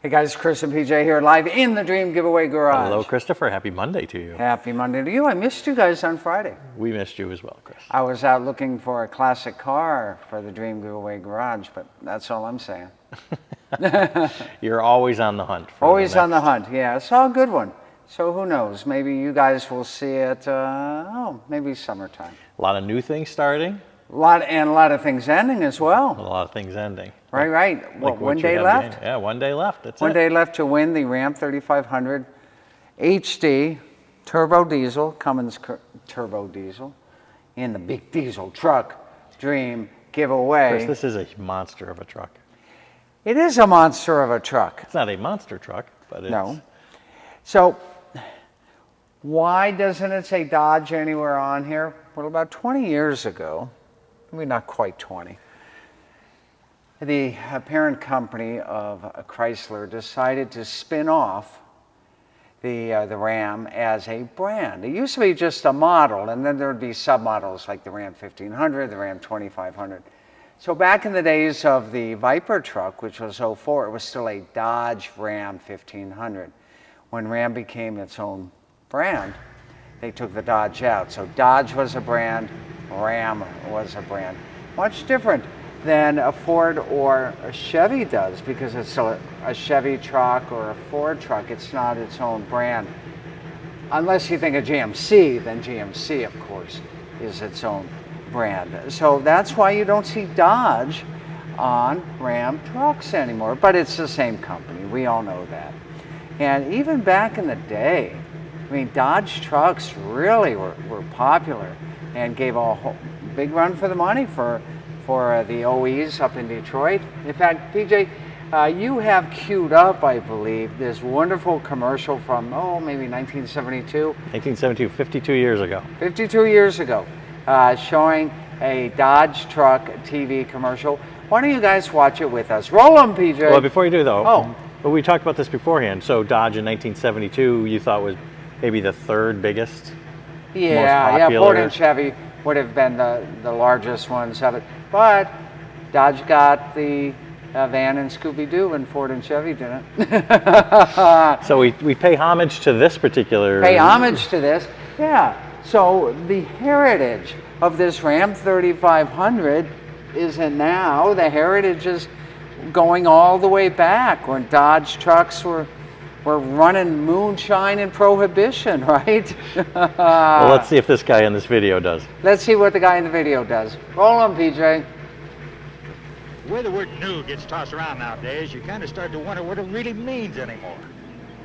Hey guys, Chris and PJ here live in the Dream Giveaway Garage. Hello, Christopher. Happy Monday to you. Happy Monday to you. I missed you guys on Friday. We missed you as well, Chris. I was out looking for a classic car for the Dream Giveaway Garage, but that's all I'm saying. You're always on the hunt. Always on the hunt, yeah. It's all a good one. So who knows? Maybe you guys will see it, maybe summertime. A lot of new things starting. A lot of things ending as well. A lot of things ending. Right. Well, Like one day left? Yeah, one day left. That's One day left to win the Ram 3500 HD turbo diesel, Cummins turbo diesel, in the big diesel truck Dream Giveaway. Chris, this is a monster of a truck. It is a monster of a truck. It's not a monster truck, but it's... No. So, why doesn't it say Dodge anywhere on here? Well, about 20 years ago, maybe not quite 20, the parent company of Chrysler decided to spin off the Ram as a brand. It used to be just a model, and then there would be submodels like the Ram 1500, the Ram 2500. So back in the days of the Viper truck, which was 04, it was still a Dodge Ram 1500. When Ram became its own brand, they took the Dodge out. So Dodge was a brand, Ram was a brand. Much different than a Ford or a Chevy does, because it's a Chevy truck or a Ford truck. It's not its own brand. Unless you think of GMC, then GMC, of course, is its own brand. So that's why you don't see Dodge on Ram trucks anymore, but it's the same company. We all know that. And even back in the day, I mean, Dodge trucks really were popular and gave a whole big run for the money for the OEs up in Detroit. In fact, PJ, you have queued up, I believe, this wonderful commercial from, maybe 1972? 1972, 52 years ago. 52 years ago, showing a Dodge truck TV commercial. Why don't you guys watch it with us? Roll them, PJ. Well, before you do, though, but we talked about this beforehand. So Dodge in 1972, you thought was maybe the third biggest, most popular. Ford and Chevy would have been the largest ones of it. But Dodge got the van and Scooby-Doo, and Ford and Chevy didn't. So we pay homage to this particular... Pay homage to this, yeah. So the heritage of this Ram 3500 isn't now. The heritage is going all the way back when Dodge trucks were running moonshine and prohibition, right? Well, let's see if this guy in this video does. Let's see what the guy in the video does. Roll on, PJ. The way the word new gets tossed around nowadays, you kind of start to wonder what it really means anymore.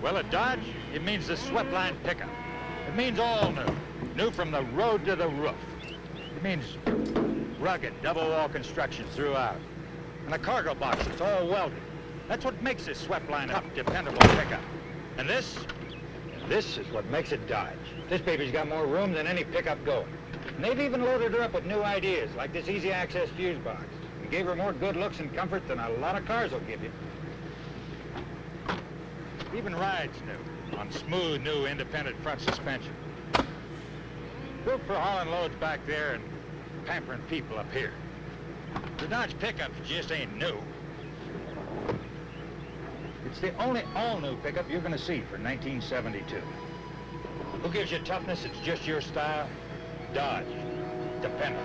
Well, at Dodge, it means the swept-line pickup. It means all new. New from the road to the roof. It means rugged, double-wall construction throughout. And a cargo box that's all welded. That's what makes this swept-line a dependable pickup. And this is what makes it Dodge. This baby's got more room than any pickup going. And they've even loaded her up with new ideas, like this easy access fuse box. And gave her more good looks and comfort than a lot of cars will give you. Even rides new, on smooth, new, independent front suspension. Built for hauling loads back there and pampering people up here. The Dodge pickup just ain't new. It's the only all-new pickup you're going to see for 1972. Who gives you toughness? It's just your style. Dodge. Dependable.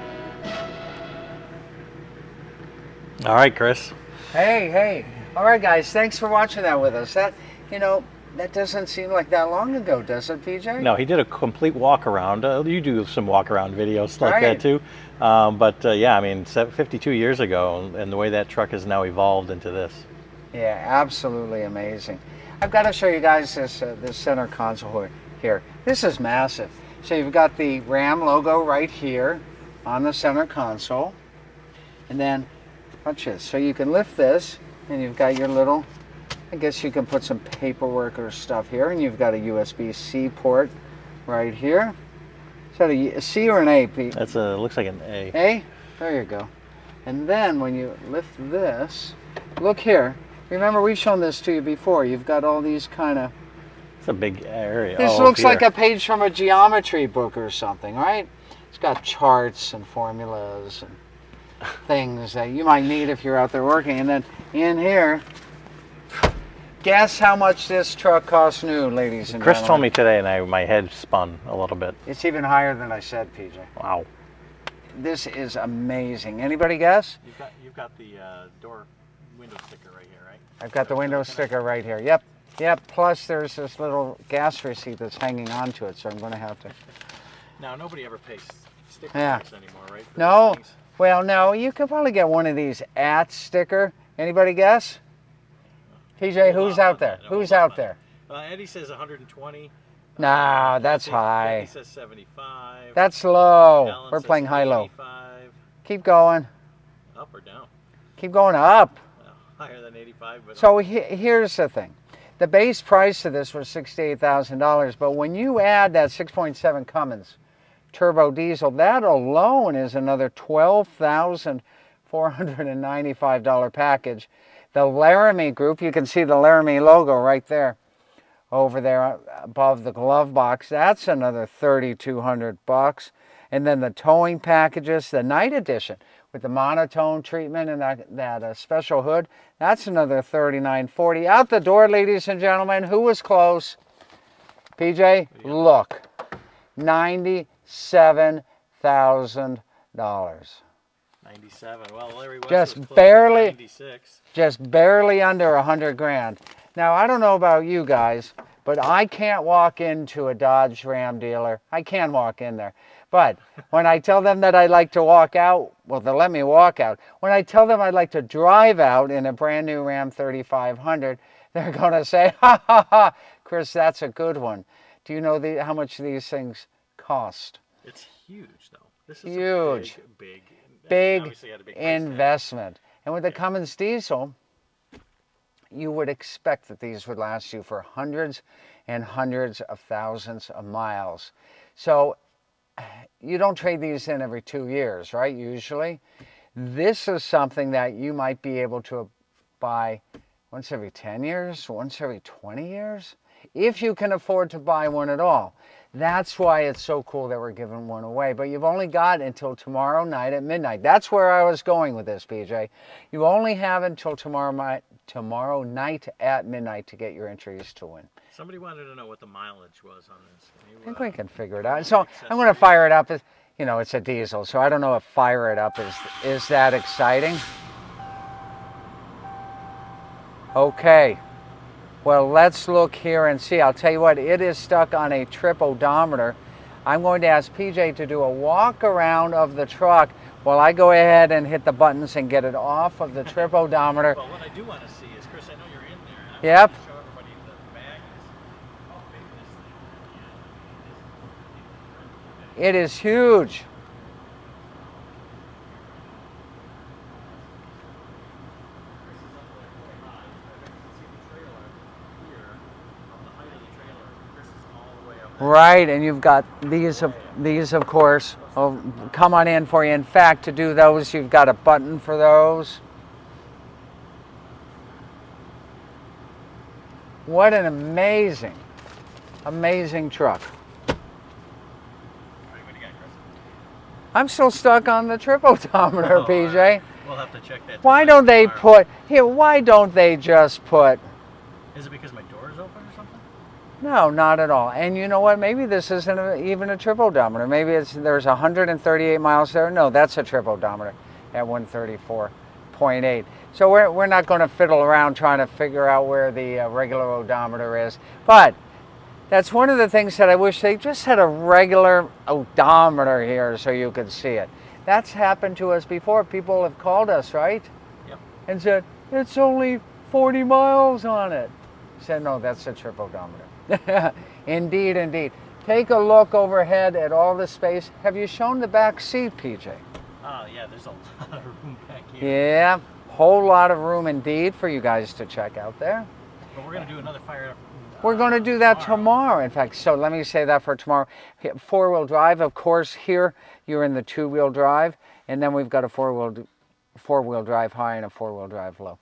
All right, Chris. Hey. All right, guys, thanks for watching that with us. That doesn't seem like that long ago, does it, PJ? No, he did a complete walk around. You do some walk around videos like Right. that too. Yeah, I mean, 52 years ago, and the way that truck has now evolved into this. Yeah, absolutely amazing. I've got to show you guys this center console here. This is massive. So you've got the Ram logo right here on the center console. And then, watch this. So you can lift this, and you've got your little, I guess you can put some paperwork or stuff here, and you've got a USB-C port right here. Is that a C or an A, Pete? That's looks like an A. A? There you go. And then when you lift this, look here. Remember, we've shown this to you before. You've got all these kind of... It's a big area. This looks like a page from a geometry book or something, right? It's got charts and formulas and things that you might need if you're out there working. And then in here, Guess how much this truck costs new, ladies and Chris gentlemen. told me today, and my head spun a little bit. It's even higher than I said, PJ. Wow. This is amazing. Anybody guess? You've got the door window sticker right here, right? I've got the window sticker right here. Yep. Yep. Plus, there's this little gas receipt that's hanging onto it, so I'm going to have to. Now nobody ever pays sticker Yeah. price anymore, right? for No. these things? Well, no. You could probably get one of these at sticker. Anybody guess? PJ, who's out there? Who's out there? Eddie says 120. Nah, that's Kathy high. says 75. That's low. Alan We're says playing high-low. 85. Keep going. Up or down? Keep going up. Well, higher than 85, but So here's the thing. The base price of this was $68,000, but when you add that 6.7 Cummins turbo diesel, that alone is another $12,495 package. The Laramie Group, you can see the Laramie logo right there, over there above the glove box. That's another $3,200. And then the towing packages, the night edition with the monotone treatment and that special hood, that's another $39.40. Out the door, ladies and gentlemen. Who was close? PJ, look, $97,000. 97. Well, Larry West Just was close barely- to 96. Just barely under 100 grand. Now, I don't know about you guys, but I can't walk into a Dodge Ram dealer. I can walk in there. But when I tell them that I'd like to walk out, well, they'll let me walk out. When I tell them I'd like to drive out in a brand new Ram 3500, they're going to say, ha, ha, ha, Chris, that's a good one. Do you know how much these things cost? It's huge, though. This is Huge. a big, Big obviously had a big price tag. investment. And with the Cummins diesel, you would expect that these would last you for hundreds and hundreds of thousands of miles. So you don't trade these in every 2 years, right? Usually. This is something that you might be able to buy once every 10 years, once every 20 years, if you can afford to buy one at all. That's why it's so cool that we're giving one away. But you've only got until tomorrow night at midnight. That's where I was going with this, PJ. You only have until tomorrow night at midnight to get your entries to win. Somebody wanted to know what the mileage was on this. I think we can figure it out. So I'm going to fire it up. You know, it's a diesel, so I don't know if fire it up is that exciting. Okay. Well, let's look here and see. I'll tell you what, it is stuck on a trip odometer. I'm going to ask PJ to do a walk around of the truck while I go ahead and hit the buttons and get it off of the trip odometer. Well, what I do want to see is, Chris, I know you're in there. And I Yep. want to show everybody the magnets. How big this thing is. It is huge. Right, and you've got these of course. Oh, come on in for you. In fact, to do those, you've got a button for those. What an amazing, amazing truck. I'm still stuck on the trip odometer, PJ. We'll have to check that. Why don't they put here? Why don't they just put? Is it because my door is open or something? No, not at all. And you know what? Maybe this isn't even a trip odometer. Maybe there's 138 miles there. No, that's a trip odometer at 134.8. So we're not going to fiddle around trying to figure out where the regular odometer is. But that's one of the things that I wish they just had a regular odometer here so you could see it. That's happened to us before. People have called us, right? Yep. And said, it's only 40 miles on it. I said, no, that's a trip odometer. Indeed, indeed. Take a look overhead at all the space. Have you shown the back seat, PJ? Oh, yeah, there's a lot of room back here. Yeah, whole lot of room indeed for you guys to check out there. But we're going to do another fire up. We're going to do that tomorrow, in fact. So let me say that for tomorrow. Four-wheel drive, of course, here you're in the two-wheel drive, and then we've got a four-wheel drive high and a four-wheel drive low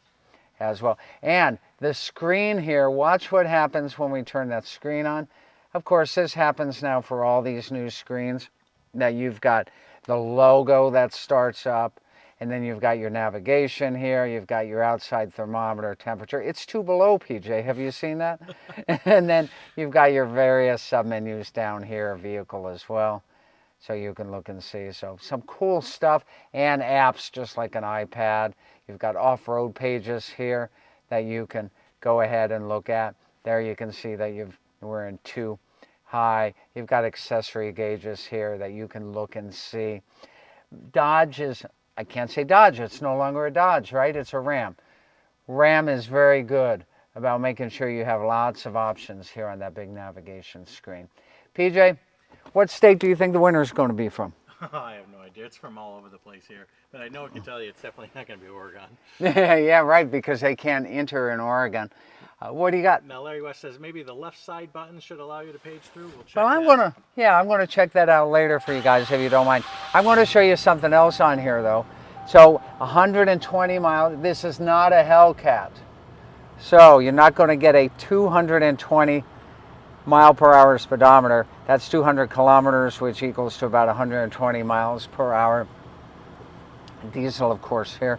as well. And the screen here, watch what happens when we turn that screen on. Of course, this happens now for all these new screens, that you've got the logo that starts up, And then you've got your navigation here. You've got your outside thermometer temperature. It's 2 below, PJ. Have you seen that? And then you've got your various submenus down here, vehicle as well. So you can look and see. So some cool stuff and apps just like an iPad. You've got off-road pages here that you can go ahead and look at. There you can see that we're in 2 high. You've got accessory gauges here that you can look and see. Dodge is, I can't say Dodge, it's no longer a Dodge, right? It's a Ram. Ram is very good about making sure you have lots of options here on that big navigation screen. PJ, what state do you think the winner is going to be from? I have no idea. It's from all over the place here. But I know I can tell you it's definitely not going to be Oregon. Yeah, right, because they can't enter in Oregon. What do you got? Now, Larry West says maybe the left side button should allow you to page through. We'll check Well, that. I'm gonna check that out later for you guys if you don't mind. I'm gonna show you something else on here though. So 120 miles, this is not a Hellcat. So you're not gonna get a 220 mile per hour speedometer. That's 200 kilometers, which equals to about 120 miles per hour. Diesel, of course, here.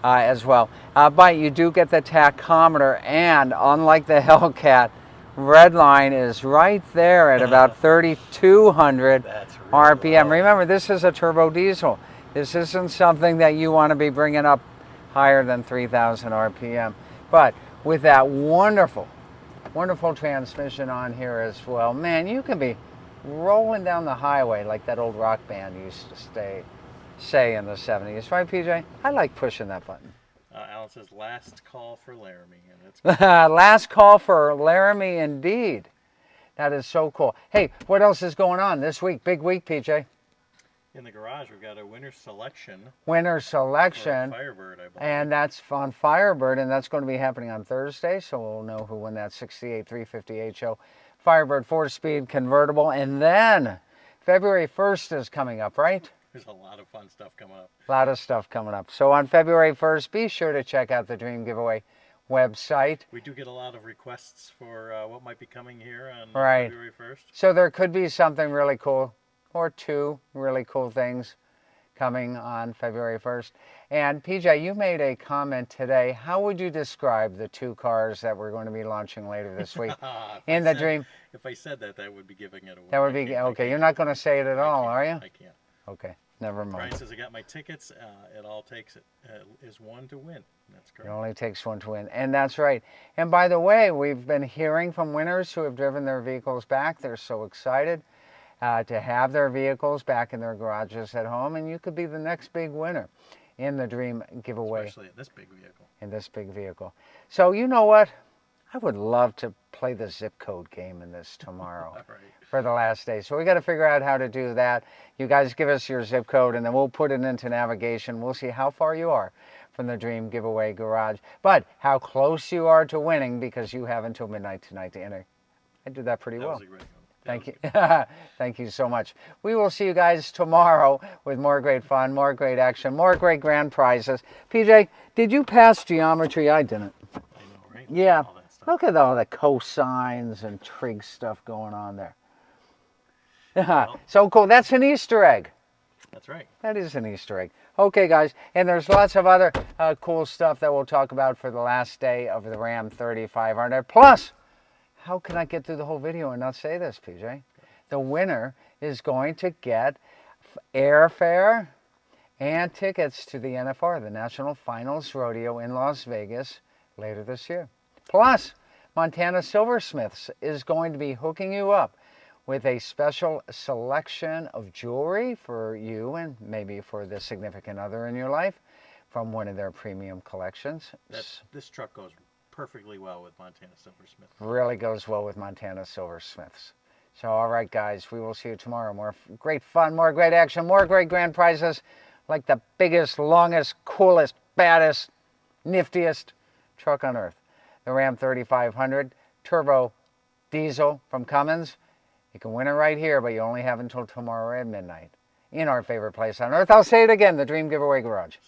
As well. But you do get the tachometer, and unlike the Hellcat, Redline is right there at about 3,200 RPM. Low. Remember, this is a turbo diesel. This isn't something that you want to be bringing up higher than 3,000 RPM. But with that wonderful, wonderful transmission on here as well, man, you can be rolling down the highway like that old rock band used to say in the 70s, right, PJ? I like pushing that button. Alan says last call for Laramie, and that's good. Last call for Laramie, indeed. That is so cool. Hey, what else is going on this week? Big week, PJ. In the garage, we've got a winter selection. Winter selection. For Firebird, I believe. And that's on Firebird, and that's going to be happening on Thursday, so we'll know who won that 68 350 HO Firebird 4-speed convertible. And then February 1st is coming up, right? There's a lot of fun stuff coming up. A lot of stuff coming up. So on February 1st, be sure to check out the Dream Giveaway website. We do get a lot of requests for what might be coming here on Right. February 1st. So there could be something really cool, or 2 really cool things coming on February 1st. And PJ, you made a comment today. How would you describe the 2 cars that we're going to be launching later this week in the Dream? If I said that, that would be giving it away. That would be, okay, you're not going to say it at all, are you? I can't. Okay, never Brian mind. says, I got my tickets. It all takes is one to win. That's It correct. only takes one to win, and that's right. And by the way, we've been hearing from winners who have driven their vehicles back. They're so excited to have their vehicles back in their garages at home, and you could be the next big winner in the Dream Giveaway. Especially in this big vehicle. In this big vehicle. So you know what? I would love to play the zip code game in this tomorrow. All right. For the last day. So we got to figure out how to do that. You guys give us your zip code and then we'll put it into navigation. We'll see how far you are from the Dream Giveaway Garage, but how close you are to winning, because you have until midnight tonight to enter. I did that pretty That well. was a great one. Thank you. Thank you so much. We will see you guys tomorrow with more great fun, more great action, more great grand prizes. PJ, did you pass geometry? I didn't. I know, right? Yeah. All that stuff. Look at all the cosines and trig stuff going on there. So cool. That's an Easter egg. That's right. That is an Easter egg. Okay, guys, and there's lots of other cool stuff that we'll talk about for the last day of the Ram 3500. Plus, how can I get through the whole video and not say this, PJ? The winner is going to get airfare and tickets to the NFR, the National Finals Rodeo in Las Vegas, later this year. Plus, Montana Silversmiths is going to be hooking you up with a special selection of jewelry for you and maybe for the significant other in your life from one of their premium collections. This truck goes perfectly well with Montana Silversmith. Really goes well with Montana Silversmiths. So, all right, guys, we will see you tomorrow. More great fun, more great action, more great grand prizes, like the biggest, longest, coolest, baddest, niftiest truck on earth. The Ram 3500 Turbo Diesel from Cummins. You can win it right here, but you only have until tomorrow at midnight in our favorite place on earth. I'll say it again, the Dream Giveaway Garage.